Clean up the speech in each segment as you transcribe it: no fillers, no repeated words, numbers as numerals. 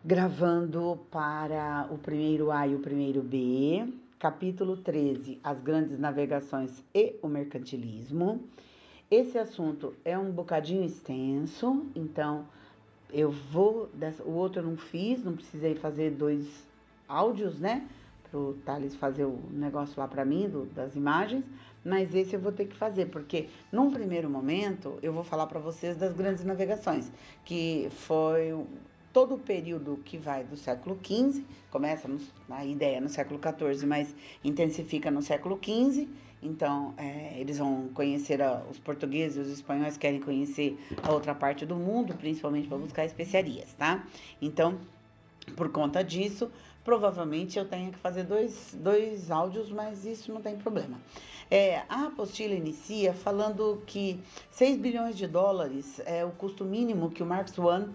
Gravando para o primeiro A e o primeiro B, capítulo 13, as grandes navegações e o mercantilismo. Esse assunto é um bocadinho extenso, então o outro eu não fiz, não precisei fazer 2 áudios, né? Para o Thales fazer o negócio lá para mim, das imagens, mas esse eu vou ter que fazer, porque num primeiro momento eu vou falar para vocês das grandes navegações, que foi todo o período que vai do século XV, começa a ideia no século XIV, mas intensifica no século XV, então eles vão conhecer, os portugueses e os espanhóis querem conhecer a outra parte do mundo, principalmente para buscar especiarias, tá? Então, por conta disso, provavelmente eu tenha que fazer dois áudios, mas isso não tem problema. A apostila inicia falando que 6 bilhões de dólares é o custo mínimo que o Mark Swan,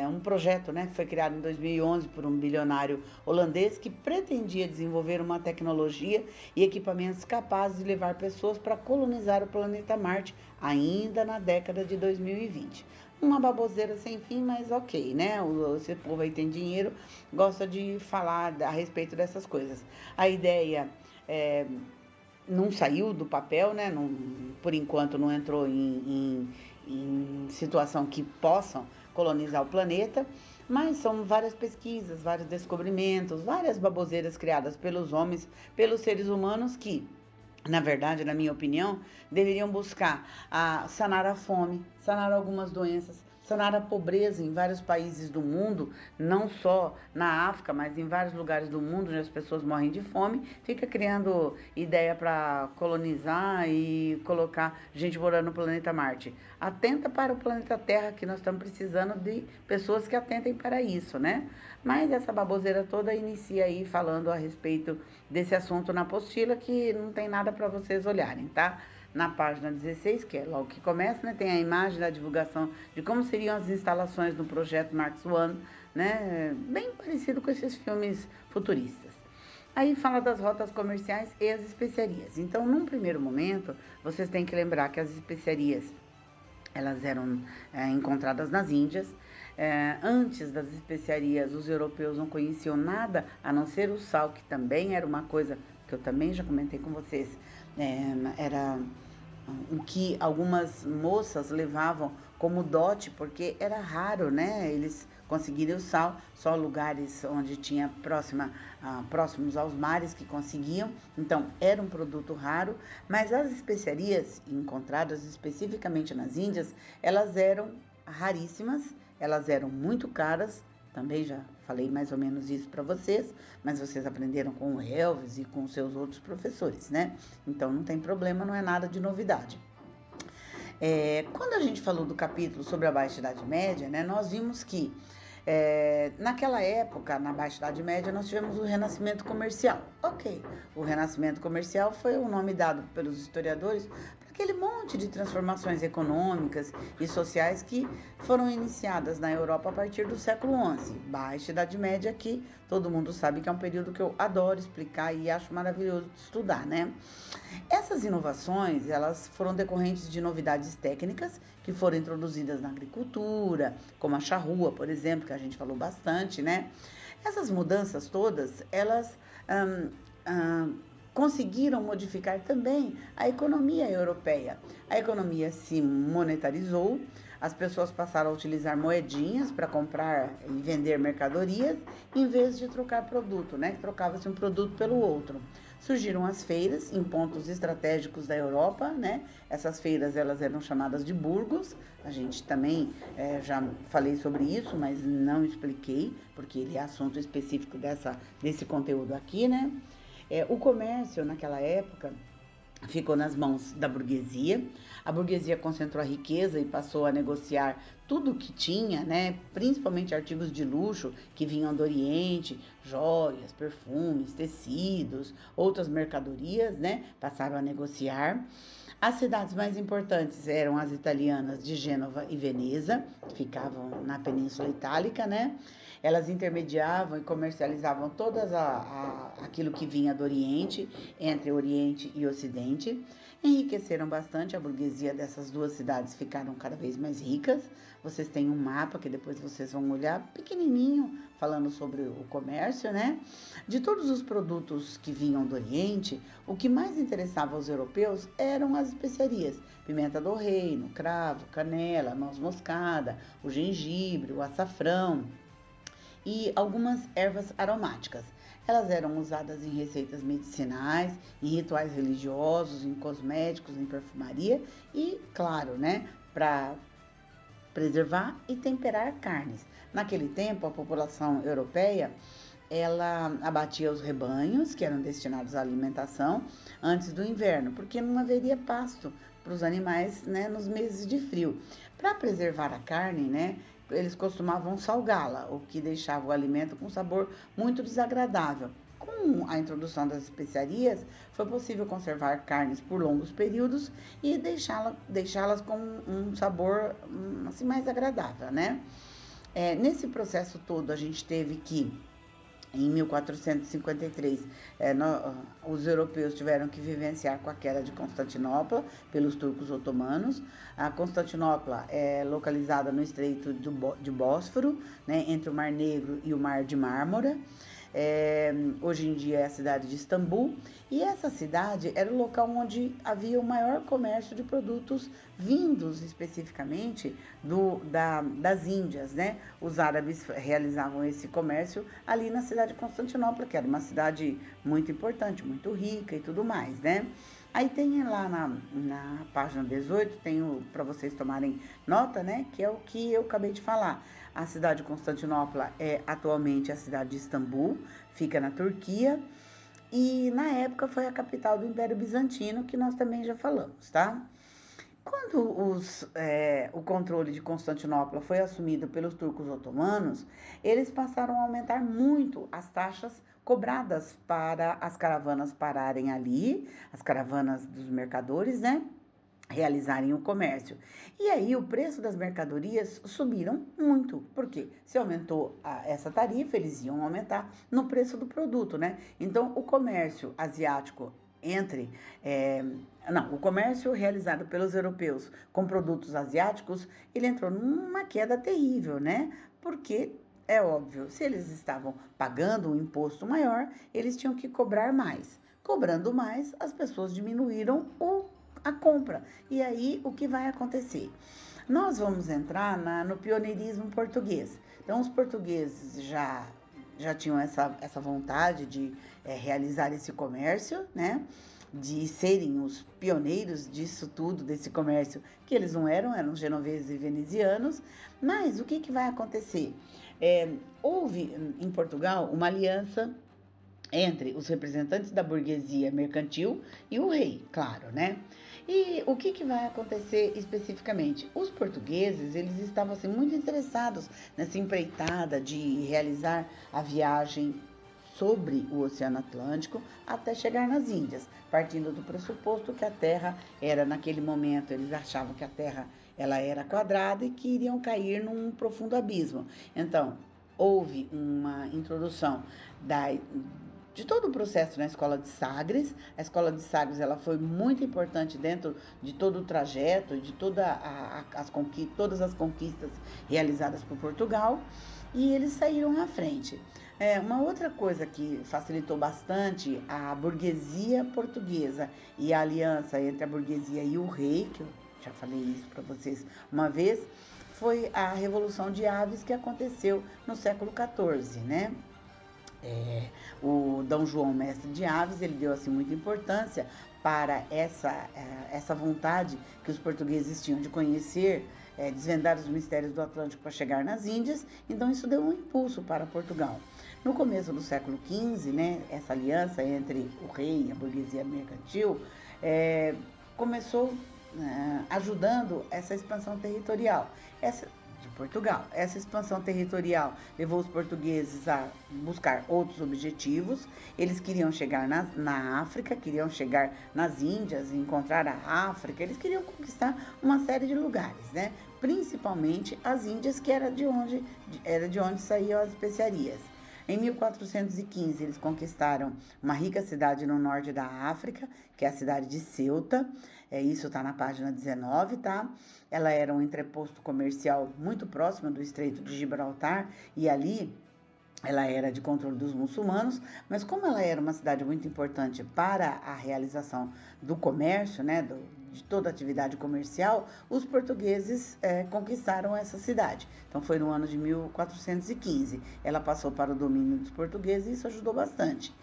um projeto, né, que foi criado em 2011 por um bilionário holandês que pretendia desenvolver uma tecnologia e equipamentos capazes de levar pessoas para colonizar o planeta Marte ainda na década de 2020. Uma baboseira sem fim, mas ok, né? Esse povo aí tem dinheiro, gosta de falar a respeito dessas coisas. A ideia não saiu do papel, né? Não, por enquanto não entrou em situação que possam colonizar o planeta, mas são várias pesquisas, vários descobrimentos, várias baboseiras criadas pelos homens, pelos seres humanos que, na verdade, na minha opinião, deveriam buscar sanar a fome, sanar algumas doenças, sanar a pobreza em vários países do mundo, não só na África, mas em vários lugares do mundo onde as pessoas morrem de fome, fica criando ideia para colonizar e colocar gente morando no planeta Marte. Atenta para o planeta Terra, que nós estamos precisando de pessoas que atentem para isso, né? Mas essa baboseira toda inicia aí falando a respeito desse assunto na apostila, que não tem nada para vocês olharem, tá? Na página 16, que é logo que começa, né, tem a imagem da divulgação de como seriam as instalações do projeto Mark Swan, né, bem parecido com esses filmes futuristas. Aí fala das rotas comerciais e as especiarias. Então, num primeiro momento, vocês têm que lembrar que as especiarias, elas eram encontradas nas Índias. Antes das especiarias, os europeus não conheciam nada a não ser o sal, que também era uma coisa que eu também já comentei com vocês, era o que algumas moças levavam como dote, porque era raro, né? Eles conseguirem o sal, só lugares onde tinha próximos aos mares que conseguiam, então era um produto raro, mas as especiarias encontradas especificamente nas Índias, elas eram raríssimas, elas eram muito caras. Também já falei mais ou menos isso para vocês, mas vocês aprenderam com o Elvis e com seus outros professores, né? Então não tem problema, não é nada de novidade. Quando a gente falou do capítulo sobre a Baixa Idade Média, né, nós vimos que naquela época, na Baixa Idade Média, nós tivemos o Renascimento Comercial. Ok, o Renascimento Comercial foi o nome dado pelos historiadores para aquele monte de transformações econômicas e sociais que foram iniciadas na Europa a partir do século XI. Baixa Idade Média, que todo mundo sabe que é um período que eu adoro explicar e acho maravilhoso de estudar, né? Essas inovações, elas foram decorrentes de novidades técnicas que foram introduzidas na agricultura, como a charrua, por exemplo, que a gente falou bastante, né? Essas mudanças todas, elas conseguiram modificar também a economia europeia. A economia se monetarizou, as pessoas passaram a utilizar moedinhas para comprar e vender mercadorias, em vez de trocar produto, né? Trocava-se um produto pelo outro. Surgiram as feiras em pontos estratégicos da Europa, né? Essas feiras, elas eram chamadas de burgos. A gente também já falei sobre isso, mas não expliquei, porque ele é assunto específico desse conteúdo aqui, né? O comércio, naquela época, ficou nas mãos da burguesia. A burguesia concentrou a riqueza e passou a negociar tudo o que tinha, né? Principalmente artigos de luxo que vinham do Oriente, joias, perfumes, tecidos, outras mercadorias, né? Passaram a negociar. As cidades mais importantes eram as italianas de Gênova e Veneza, que ficavam na Península Itálica, né? Elas intermediavam e comercializavam todas aquilo que vinha do Oriente, entre Oriente e Ocidente. Enriqueceram bastante, a burguesia dessas duas cidades ficaram cada vez mais ricas. vocês têm um mapa que depois vocês vão olhar, pequenininho, falando sobre o comércio, né? De todos os produtos que vinham do Oriente, o que mais interessava aos europeus eram as especiarias. Pimenta do reino, cravo, canela, noz moscada, o gengibre, o açafrão e algumas ervas aromáticas. Elas eram usadas em receitas medicinais, em rituais religiosos, em cosméticos, em perfumaria e, claro, né, para preservar e temperar carnes. Naquele tempo, a população europeia, ela abatia os rebanhos que eram destinados à alimentação antes do inverno, porque não haveria pasto para os animais, né, nos meses de frio. Para preservar a carne, né, eles costumavam salgá-la, o que deixava o alimento com sabor muito desagradável. Com a introdução das especiarias, foi possível conservar carnes por longos períodos e deixá-las com um sabor assim, mais agradável, né? Nesse processo todo, a gente teve que, em 1453, os europeus tiveram que vivenciar com a queda de Constantinopla pelos turcos otomanos. A Constantinopla é localizada no Estreito de Bósforo, né, entre o Mar Negro e o Mar de Mármara. Hoje em dia é a cidade de Istambul, e essa cidade era o local onde havia o maior comércio de produtos vindos especificamente das Índias, né? Os árabes realizavam esse comércio ali na cidade de Constantinopla, que era uma cidade muito importante, muito rica e tudo mais, né? Aí tem lá na página 18, tem para vocês tomarem nota, né? Que é o que eu acabei de falar. A cidade de Constantinopla é atualmente a cidade de Istambul, fica na Turquia, e na época foi a capital do Império Bizantino, que nós também já falamos, tá? Quando o controle de Constantinopla foi assumido pelos turcos otomanos, eles passaram a aumentar muito as taxas cobradas para as caravanas pararem ali, as caravanas dos mercadores, né? Realizarem o comércio. E aí o preço das mercadorias subiram muito, porque se aumentou essa tarifa, eles iam aumentar no preço do produto, né? Então o comércio asiático o comércio realizado pelos europeus com produtos asiáticos, ele entrou numa queda terrível, né? Porque é óbvio, se eles estavam pagando um imposto maior, eles tinham que cobrar mais. Cobrando mais, as pessoas diminuíram a compra. E aí, o que vai acontecer? Nós vamos entrar no pioneirismo português. Então, os portugueses já tinham essa vontade de realizar esse comércio, né? De serem os pioneiros disso tudo, desse comércio, que eles não eram genoveses e venezianos. Mas o que vai acontecer? Houve em Portugal uma aliança entre os representantes da burguesia mercantil e o rei, claro, né? E o que vai acontecer especificamente? Os portugueses, eles estavam assim, muito interessados nessa empreitada de realizar a viagem sobre o Oceano Atlântico até chegar nas Índias, partindo do pressuposto que a Terra era, naquele momento, eles achavam que a Terra ela era quadrada e que iriam cair num profundo abismo. Então, houve uma introdução de todo o processo na Escola de Sagres. A Escola de Sagres ela foi muito importante dentro de todo o trajeto, de todas as conquistas realizadas por Portugal, e eles saíram à frente. Uma outra coisa que facilitou bastante a burguesia portuguesa e a aliança entre a burguesia e o rei, que eu já falei isso para vocês uma vez, foi a Revolução de Aves que aconteceu no século XIV, né? O Dom João Mestre de Aves, ele deu assim muita importância para essa vontade que os portugueses tinham de conhecer, desvendar os mistérios do Atlântico para chegar nas Índias. Então isso deu um impulso para Portugal. No começo do século XV, né, essa aliança entre o rei e a burguesia mercantil começou ajudando essa expansão territorial de Portugal. Essa expansão territorial levou os portugueses a buscar outros objetivos. Eles queriam chegar na África, queriam chegar nas Índias, encontrar a África. Eles queriam conquistar uma série de lugares, né? Principalmente as Índias, que era de onde saíam as especiarias. Em 1415, eles conquistaram uma rica cidade no norte da África, que é a cidade de Ceuta. Isso está na página 19, tá? Ela era um entreposto comercial muito próximo do Estreito de Gibraltar e ali ela era de controle dos muçulmanos, mas como ela era uma cidade muito importante para a realização do comércio, né, de toda a atividade comercial, os portugueses conquistaram essa cidade. Então foi no ano de 1415. Ela passou para o domínio dos portugueses e isso ajudou bastante.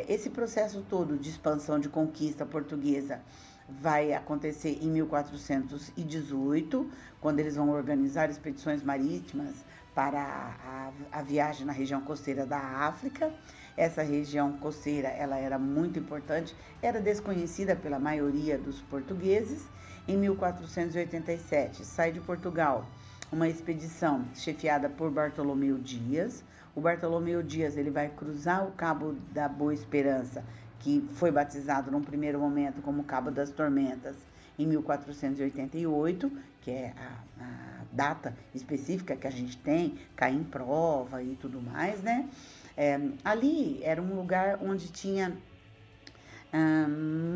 Esse processo todo de expansão de conquista portuguesa vai acontecer em 1418, quando eles vão organizar expedições marítimas para a viagem na região costeira da África. Essa região costeira ela era muito importante, era desconhecida pela maioria dos portugueses. Em 1487, sai de Portugal uma expedição chefiada por Bartolomeu Dias. O Bartolomeu Dias ele vai cruzar o Cabo da Boa Esperança, que foi batizado num primeiro momento como Cabo das Tormentas, em 1488, que é a data específica que a gente tem, cair em prova e tudo mais, né? Ali era um lugar onde tinha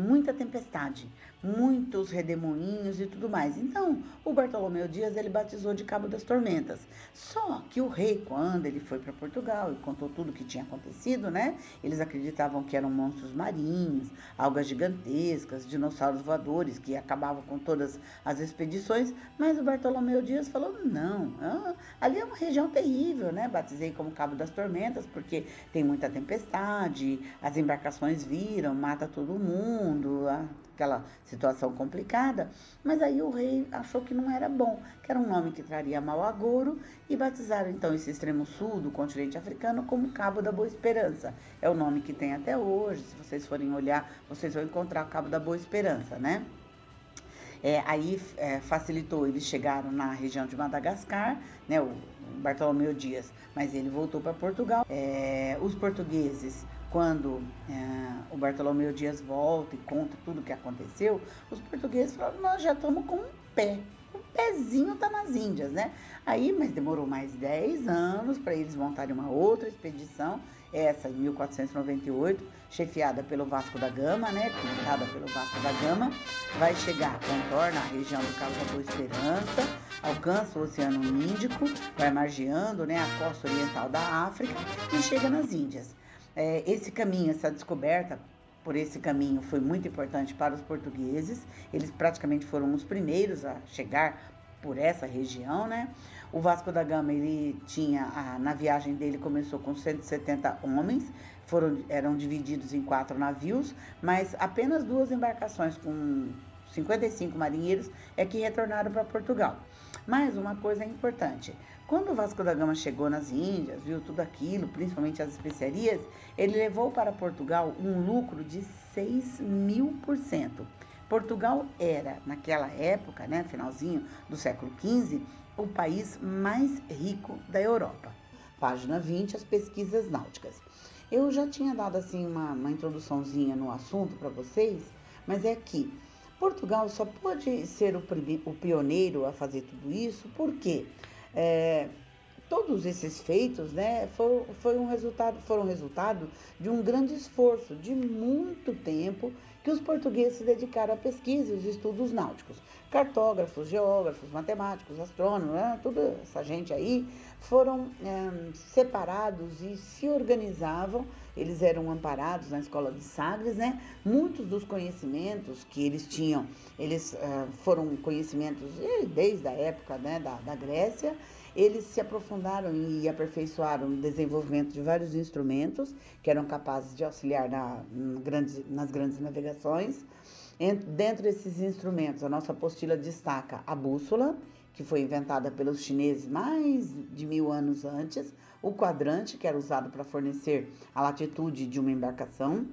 muita tempestade, muitos redemoinhos e tudo mais. Então, o Bartolomeu Dias, ele batizou de Cabo das Tormentas. Só que o rei, quando ele foi para Portugal e contou tudo o que tinha acontecido, né? Eles acreditavam que eram monstros marinhos, algas gigantescas, dinossauros voadores, que acabavam com todas as expedições. Mas o Bartolomeu Dias falou, não, ali é uma região terrível, né? Batizei como Cabo das Tormentas, porque tem muita tempestade, as embarcações viram, mata todo mundo, aquela situação complicada, mas aí o rei achou que não era bom, que era um nome que traria mau agouro, e batizaram então esse extremo sul do continente africano como Cabo da Boa Esperança. É o nome que tem até hoje, se vocês forem olhar, vocês vão encontrar o Cabo da Boa Esperança, né? Aí facilitou, eles chegaram na região de Madagascar, né, o Bartolomeu Dias, mas ele voltou para Portugal. Os portugueses, quando o Bartolomeu Dias volta e conta tudo o que aconteceu, os portugueses falaram, nós já estamos com um pezinho tá nas Índias, né? Aí, mas demorou mais 10 anos para eles montarem uma outra expedição, essa em 1498, chefiada pelo Vasco da Gama, né? Pintada pelo Vasco da Gama, vai chegar, contorna a região do Cabo da Boa Esperança, alcança o Oceano Índico, vai margeando, né, a costa oriental da África e chega nas Índias. Esse caminho, essa descoberta por esse caminho foi muito importante para os portugueses. Eles praticamente foram os primeiros a chegar por essa região, né? O Vasco da Gama, ele tinha, na viagem dele começou com 170 homens, eram divididos em 4 navios, mas apenas 2 embarcações com 55 marinheiros é que retornaram para Portugal. Mas uma coisa importante, quando o Vasco da Gama chegou nas Índias, viu tudo aquilo, principalmente as especiarias, ele levou para Portugal um lucro de 6.000%. Portugal era, naquela época, né, finalzinho do século XV, o país mais rico da Europa. Página 20, as pesquisas náuticas. Eu já tinha dado assim uma introduçãozinha no assunto para vocês, mas é que Portugal só pôde ser o pioneiro a fazer tudo isso porque todos esses feitos, né, foram resultado de um grande esforço de muito tempo que os portugueses se dedicaram à pesquisa e aos estudos náuticos. Cartógrafos, geógrafos, matemáticos, astrônomos, né, toda essa gente aí foram separados e se organizavam. Eles eram amparados na escola de Sagres, né? Muitos dos conhecimentos que eles tinham, eles foram conhecimentos desde a época, né, da Grécia. Eles se aprofundaram e aperfeiçoaram o desenvolvimento de vários instrumentos que eram capazes de auxiliar nas grandes navegações. Dentro desses instrumentos, a nossa apostila destaca a bússola, que foi inventada pelos chineses mais de 1000 anos antes, o quadrante, que era usado para fornecer a latitude de uma embarcação,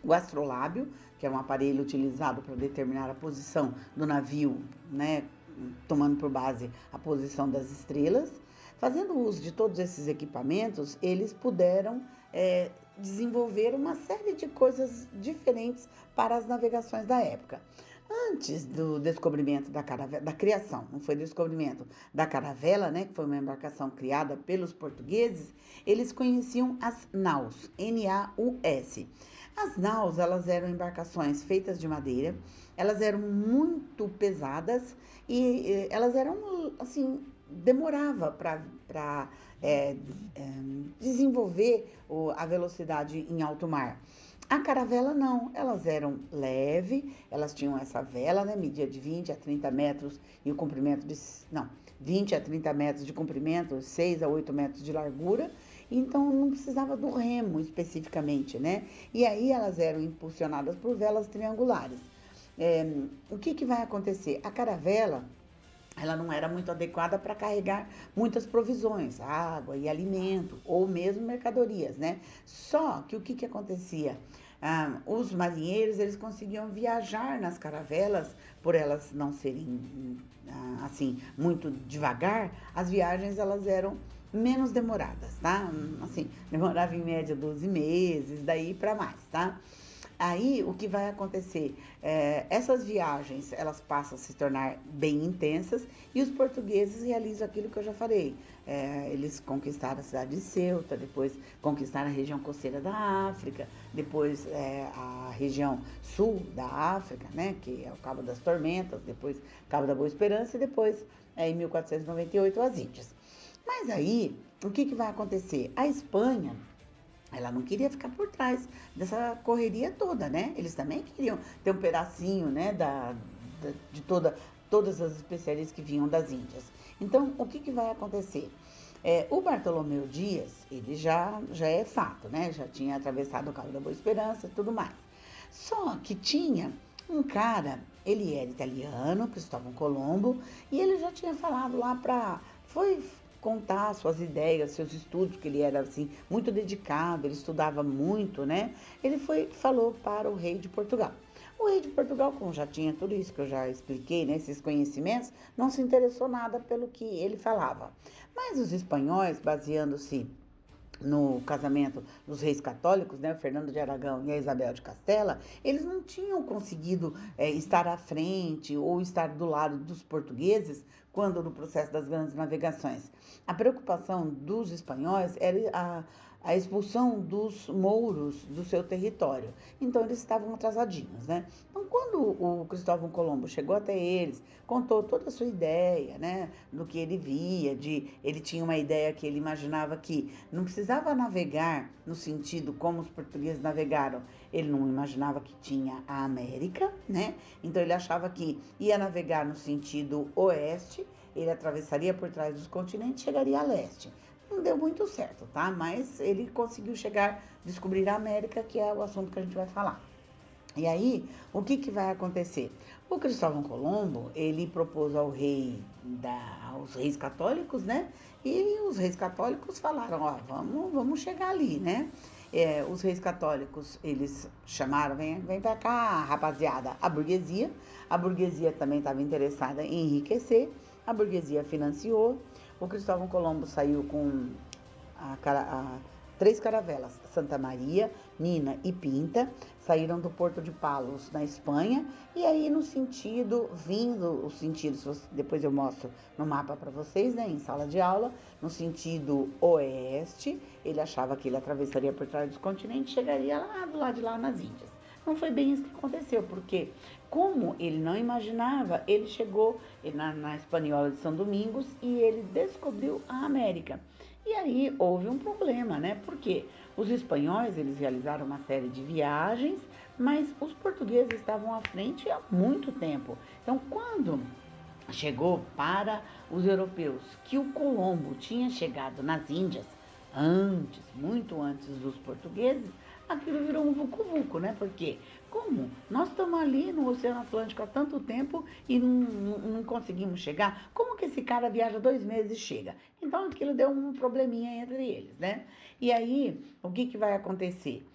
o astrolábio, que é um aparelho utilizado para determinar a posição do navio, né, tomando por base a posição das estrelas. Fazendo uso de todos esses equipamentos, eles puderam desenvolver uma série de coisas diferentes para as navegações da época. Antes do descobrimento da caravela, da criação, não foi descobrimento da caravela, né, que foi uma embarcação criada pelos portugueses, eles conheciam as naus, N-A-U-S. As naus, elas eram embarcações feitas de madeira, elas eram muito pesadas e elas eram, assim, demorava para desenvolver a velocidade em alto mar. A caravela não, elas eram leves, elas tinham essa vela, né, media de 20 a 30 metros e o comprimento de, não, 20 a 30 metros de comprimento, 6 a 8 metros de largura, então não precisava do remo especificamente, né? E aí elas eram impulsionadas por velas triangulares. O que vai acontecer? A caravela, ela não era muito adequada para carregar muitas provisões, água e alimento, ou mesmo mercadorias, né? Só que o que acontecia? Os marinheiros, eles conseguiam viajar nas caravelas, por elas não serem, assim, muito devagar, as viagens, elas eram menos demoradas, tá? Assim, demorava em média 12 meses, daí para mais, tá? Aí, o que vai acontecer? Essas viagens, elas passam a se tornar bem intensas e os portugueses realizam aquilo que eu já falei. Eles conquistaram a cidade de Ceuta, depois conquistaram a região costeira da África, depois a região sul da África, né, que é o Cabo das Tormentas, depois Cabo da Boa Esperança e depois, em 1498, as Índias. Mas aí, o que vai acontecer? A Espanha, ela não queria ficar por trás dessa correria toda, né? Eles também queriam ter um pedacinho, né, de todas as especiarias que vinham das Índias. Então, o que vai acontecer? O Bartolomeu Dias, ele já é fato, né? Já tinha atravessado o Cabo da Boa Esperança e tudo mais. Só que tinha um cara, ele era italiano, Cristóvão Colombo, e ele já tinha falado lá foi contar suas ideias, seus estudos, que ele era assim muito dedicado, ele estudava muito, né? Ele falou para o rei de Portugal. O rei de Portugal, como já tinha tudo isso que eu já expliquei, né, esses conhecimentos, não se interessou nada pelo que ele falava. Mas os espanhóis, baseando-se no casamento dos reis católicos, né, o Fernando de Aragão e a Isabel de Castela, eles não tinham conseguido estar à frente ou estar do lado dos portugueses quando no processo das grandes navegações. A preocupação dos espanhóis era a expulsão dos mouros do seu território. Então eles estavam atrasadinhos, né? Então quando o Cristóvão Colombo chegou até eles, contou toda a sua ideia, né, do que ele via, ele tinha uma ideia que ele imaginava que não precisava navegar no sentido como os portugueses navegaram. Ele não imaginava que tinha a América, né? Então ele achava que ia navegar no sentido oeste, ele atravessaria por trás dos continentes e chegaria a leste. Não deu muito certo, tá? Mas ele conseguiu descobrir a América, que é o assunto que a gente vai falar. E aí, o que vai acontecer? O Cristóvão Colombo, ele propôs aos reis católicos, né? E os reis católicos falaram, ó, vamos chegar ali, né? Os reis católicos, eles chamaram, vem pra cá, rapaziada, a burguesia também estava interessada em enriquecer, a burguesia financiou, o Cristóvão Colombo saiu com 3 caravelas, Santa Maria, Nina e Pinta, saíram do Porto de Palos, na Espanha, e aí o sentido, depois eu mostro no mapa para vocês, né, em sala de aula, no sentido oeste, ele achava que ele atravessaria por trás dos continentes e chegaria lá do lado de lá nas Índias. Não foi bem isso que aconteceu, porque como ele não imaginava, ele chegou na Espanhola de São Domingos e ele descobriu a América. E aí houve um problema, né? Porque os espanhóis, eles realizaram uma série de viagens, mas os portugueses estavam à frente há muito tempo. Então, quando chegou para os europeus que o Colombo tinha chegado nas Índias, muito antes dos portugueses, aquilo virou um vucu-vucu, né? Porque como nós estamos ali no Oceano Atlântico há tanto tempo e não conseguimos chegar, como que esse cara viaja 2 meses e chega? Então aquilo deu um probleminha entre eles, né? E aí, o que vai acontecer?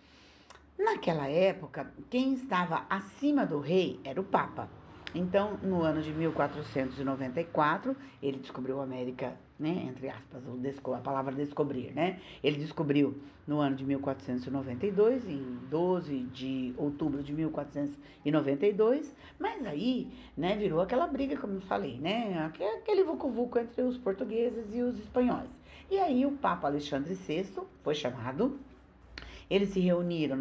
Naquela época, quem estava acima do rei era o Papa. Então, no ano de 1494, ele descobriu a América né, entre aspas, a palavra descobrir, né? Ele descobriu no ano de 1492, em 12 de outubro de 1492, mas aí, né, virou aquela briga, como eu falei, né? Aquele vucu-vucu entre os portugueses e os espanhóis. E aí o Papa Alexandre VI foi chamado. Eles se reuniram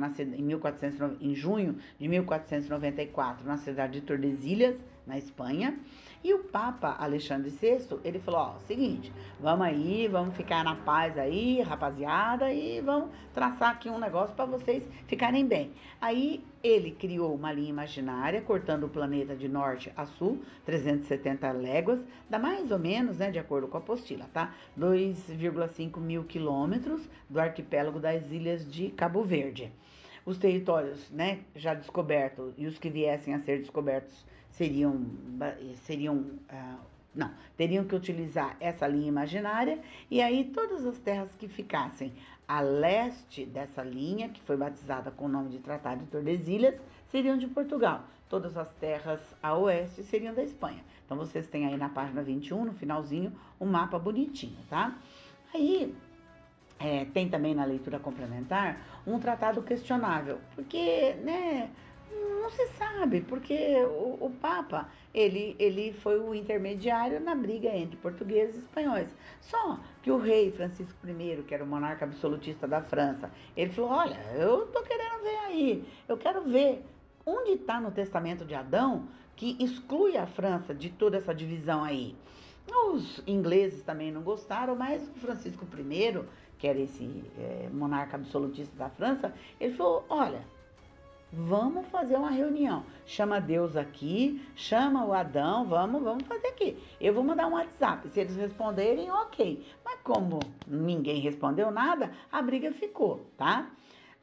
em junho de 1494 na cidade de Tordesilhas, na Espanha. E o Papa Alexandre VI, ele falou, ó, seguinte, vamos aí, vamos ficar na paz aí, rapaziada, e vamos traçar aqui um negócio para vocês ficarem bem. Aí ele criou uma linha imaginária, cortando o planeta de norte a sul, 370 léguas, dá mais ou menos, né, de acordo com a apostila, tá? 2,5 mil quilômetros do arquipélago das ilhas de Cabo Verde. Os territórios, né, já descobertos e os que viessem a ser descobertos teriam que utilizar essa linha imaginária, e aí todas as terras que ficassem a leste dessa linha, que foi batizada com o nome de Tratado de Tordesilhas, seriam de Portugal. Todas as terras a oeste seriam da Espanha. Então vocês têm aí na página 21, no finalzinho, um mapa bonitinho, tá? Aí tem também na leitura complementar um tratado questionável, porque, né, não se sabe, porque o Papa, ele foi o intermediário na briga entre portugueses e espanhóis. Só que o rei Francisco I, que era o monarca absolutista da França, ele falou, olha, eu tô querendo ver aí, eu quero ver onde está no Testamento de Adão que exclui a França de toda essa divisão aí. Os ingleses também não gostaram, mas o Francisco I, que era esse monarca absolutista da França, ele falou, olha, vamos fazer uma reunião. Chama Deus aqui, chama o Adão, vamos fazer aqui. Eu vou mandar um WhatsApp. Se eles responderem, ok. Mas como ninguém respondeu nada, a briga ficou, tá?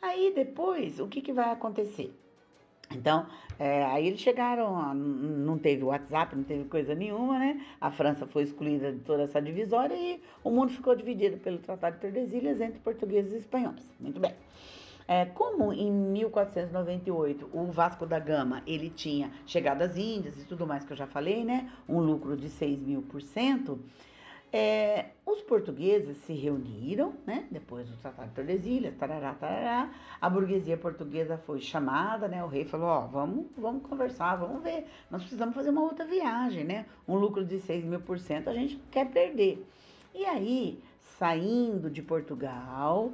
Aí depois, o que vai acontecer? Então, aí eles chegaram, não teve WhatsApp, não teve coisa nenhuma, né? A França foi excluída de toda essa divisória e o mundo ficou dividido pelo Tratado de Tordesilhas entre portugueses e espanhóis. Muito bem. Como em 1498 o Vasco da Gama ele tinha chegado às Índias e tudo mais que eu já falei, né? Um lucro de 6.000%. Os portugueses se reuniram, né? Depois do Tratado de Tordesilhas, tarará. A burguesia portuguesa foi chamada, né? O rei falou, ó, vamos conversar, vamos ver. Nós precisamos fazer uma outra viagem, né? Um lucro de 6.000% a gente não quer perder. E aí, saindo de Portugal,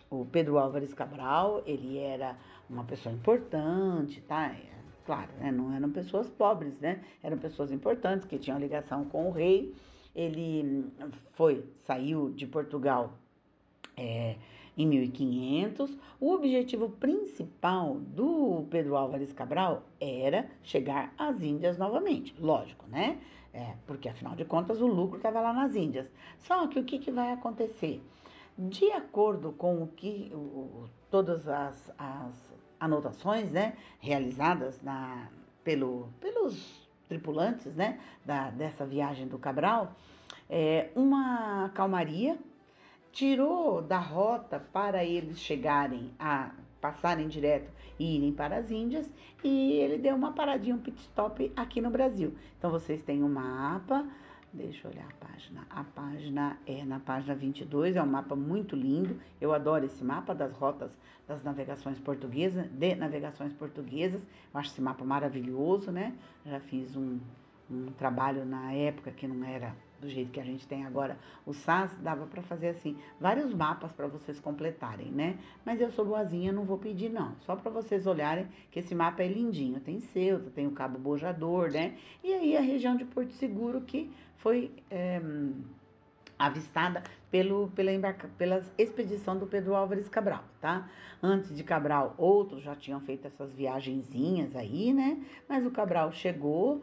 o Pedro Álvares Cabral, ele era uma pessoa importante, tá? Claro, né? Não eram pessoas pobres, né? Eram pessoas importantes que tinham ligação com o rei. Ele saiu de Portugal em 1500. O objetivo principal do Pedro Álvares Cabral era chegar às Índias novamente, lógico, né? Porque afinal de contas o lucro estava lá nas Índias. Só que o que vai acontecer? De acordo com o que todas as anotações, né, realizadas pelos tripulantes, né, dessa viagem do Cabral, uma calmaria tirou da rota para eles chegarem a passarem direto e irem para as Índias, e ele deu uma paradinha, um pit stop aqui no Brasil. Então vocês têm um mapa. Deixa eu olhar a página. A página é na página 22, é um mapa muito lindo. Eu adoro esse mapa das rotas das navegações portuguesas, Eu acho esse mapa maravilhoso, né? Já fiz um trabalho na época que não era do jeito que a gente tem agora. O SAS dava para fazer assim, vários mapas para vocês completarem, né? Mas eu sou boazinha, não vou pedir não. Só para vocês olharem que esse mapa é lindinho. Tem Ceuta, tem o Cabo Bojador, né? E aí a região de Porto Seguro que foi avistada pela expedição do Pedro Álvares Cabral, tá? Antes de Cabral, outros já tinham feito essas viagenzinhas aí, né? Mas o Cabral chegou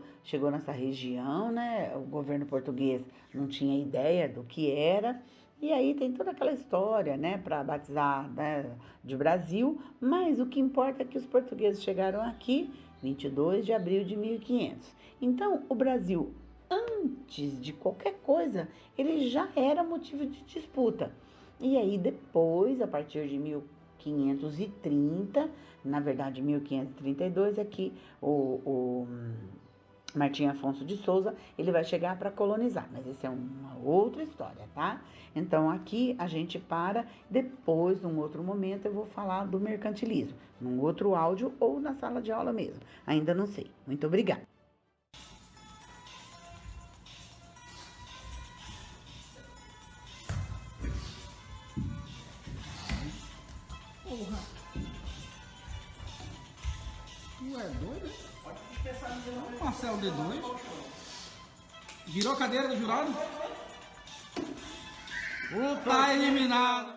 nessa região, né? O governo português não tinha ideia do que era. E aí tem toda aquela história, né, para batizar, né, de Brasil, mas o que importa é que os portugueses chegaram aqui 22 de abril de 1500. Então, o Brasil, antes de qualquer coisa, ele já era motivo de disputa. E aí depois, a partir de 1530, na verdade 1532, é que Martim Afonso de Souza, ele vai chegar para colonizar, mas essa é uma outra história, tá? Então aqui a gente para, depois, num outro momento, eu vou falar do mercantilismo, num outro áudio ou na sala de aula mesmo, ainda não sei. Muito obrigada. Porra! Tu é doido? Marcelo D2. Virou a cadeira do jurado? Tá eliminado.